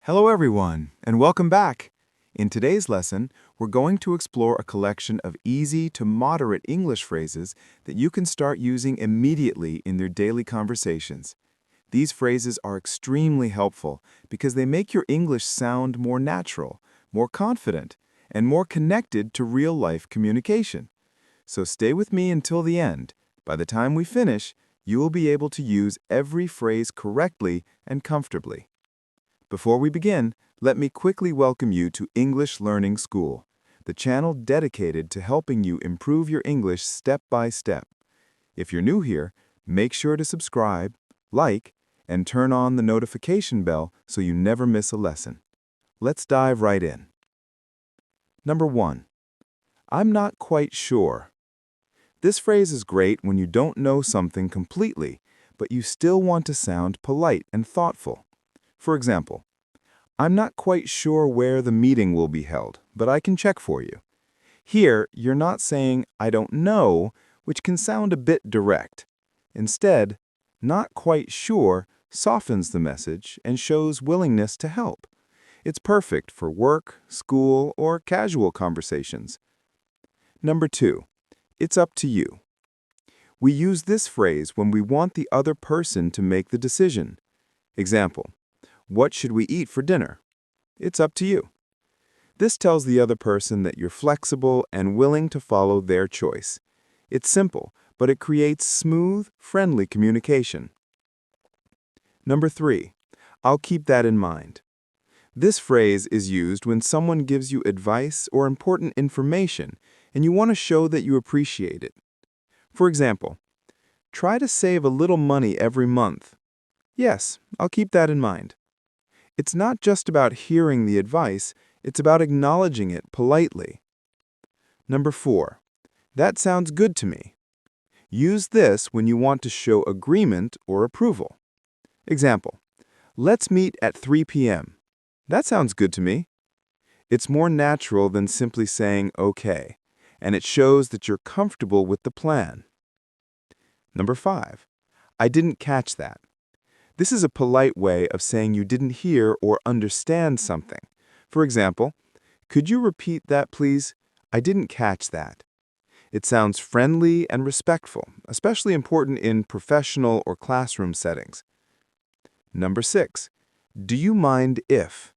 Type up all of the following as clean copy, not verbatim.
Hello everyone, and welcome back. In today's lesson, we're going to explore a collection of easy to moderate English phrases that you can start using immediately in your daily conversations. These phrases are extremely helpful because they make your English sound more natural, more confident, and more connected to real-life communication. So stay with me until the end. By the time we finish, you will be able to use every phrase correctly and comfortably. Before we begin, let me quickly welcome you to English Learning School, the channel dedicated to helping you improve your English step by step. If you're new here, make sure to subscribe, like, and turn on the notification bell so you never miss a lesson. Let's dive right in. Number 1. I'm not quite sure. This phrase is great when you don't know something completely, but you still want to sound polite and thoughtful. For example, I'm not quite sure where the meeting will be held, but I can check for you. Here, you're not saying, I don't know, which can sound a bit direct. Instead, not quite sure softens the message and shows willingness to help. It's perfect for work, school, or casual conversations. Number 2, it's up to you. We use this phrase when we want the other person to make the decision. Example, what should we eat for dinner? It's up to you. This tells the other person that you're flexible and willing to follow their choice. It's simple, but it creates smooth, friendly communication. Number 3, I'll keep that in mind. This phrase is used when someone gives you advice or important information and you want to show that you appreciate it. For example, try to save a little money every month. Yes, I'll keep that in mind. It's not just about hearing the advice, it's about acknowledging it politely. Number 4, that sounds good to me. Use this when you want to show agreement or approval. Example, let's meet at 3 p.m. That sounds good to me. It's more natural than simply saying okay, and it shows that you're comfortable with the plan. Number 5, I didn't catch that. This is a polite way of saying you didn't hear or understand something. For example, could you repeat that, please? I didn't catch that. It sounds friendly and respectful, especially important in professional or classroom settings. Number 6, do you mind if?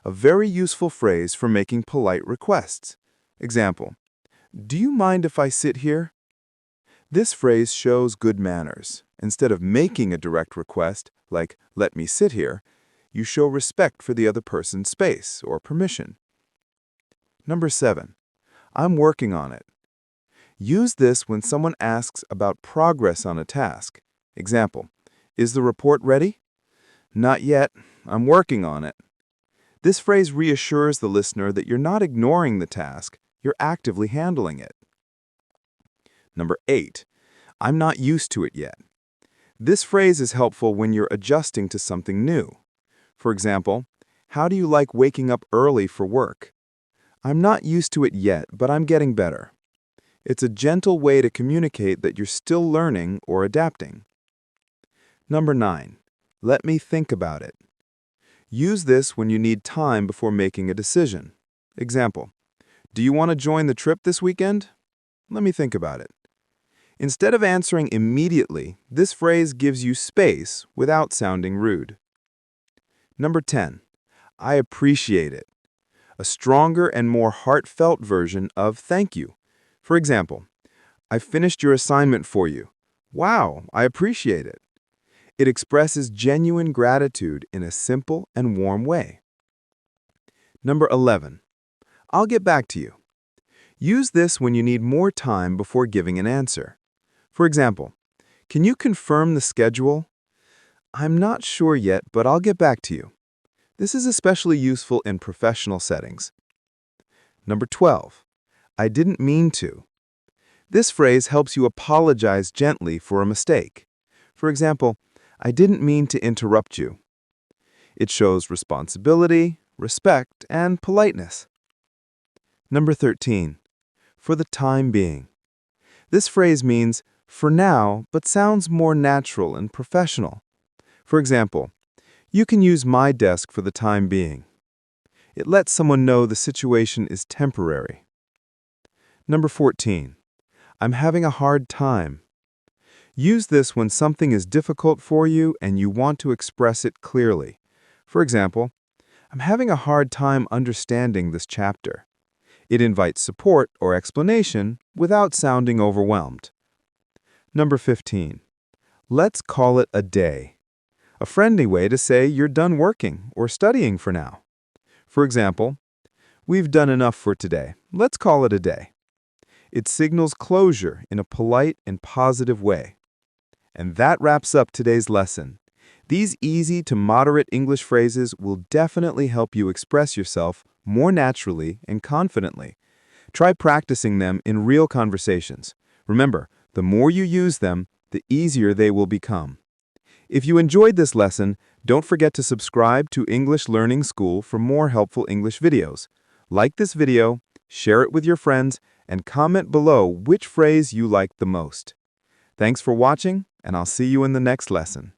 A very useful phrase for making polite requests. Example, do you mind if I sit here? This phrase shows good manners. Instead of making a direct request, like, let me sit here, you show respect for the other person's space or permission. Number 7, I'm working on it. Use this when someone asks about progress on a task. Example, is the report ready? Not yet, I'm working on it. This phrase reassures the listener that you're not ignoring the task, you're actively handling it. Number 8, I'm not used to it yet. This phrase is helpful when you're adjusting to something new. For example, how do you like waking up early for work? I'm not used to it yet, but I'm getting better. It's a gentle way to communicate that you're still learning or adapting. Number 9, let me think about it. Use this when you need time before making a decision. Example, do you want to join the trip this weekend? Let me think about it. Instead of answering immediately, this phrase gives you space without sounding rude. Number 10, I appreciate it. A stronger and more heartfelt version of thank you. For example, I finished your assignment for you. Wow, I appreciate it. It expresses genuine gratitude in a simple and warm way. Number 11, I'll get back to you. Use this when you need more time before giving an answer. For example, can you confirm the schedule? I'm not sure yet, but I'll get back to you. This is especially useful in professional settings. Number 12, I didn't mean to. This phrase helps you apologize gently for a mistake. For example, I didn't mean to interrupt you. It shows responsibility, respect, and politeness. Number 13, for the time being. This phrase means for now, but sounds more natural and professional. For example, You can use my desk for the time being. It lets someone know the situation is temporary. Number 14. I'm having a hard time. Use this when something is difficult for you and you want to express it clearly. For example, I'm having a hard time understanding this chapter. It invites support or explanation without sounding overwhelmed. Number 15. Let's call it a day. A friendly way to say you're done working or studying for now. For example, we've done enough for today. Let's call it a day. It signals closure in a polite and positive way. And that wraps up today's lesson. These easy to moderate English phrases will definitely help you express yourself more naturally and confidently. Try practicing them in real conversations. Remember, the more you use them, the easier they will become. If you enjoyed this lesson, don't forget to subscribe to English Learning School for more helpful English videos. Like this video, share it with your friends, and comment below which phrase you liked the most. Thanks for watching, and I'll see you in the next lesson.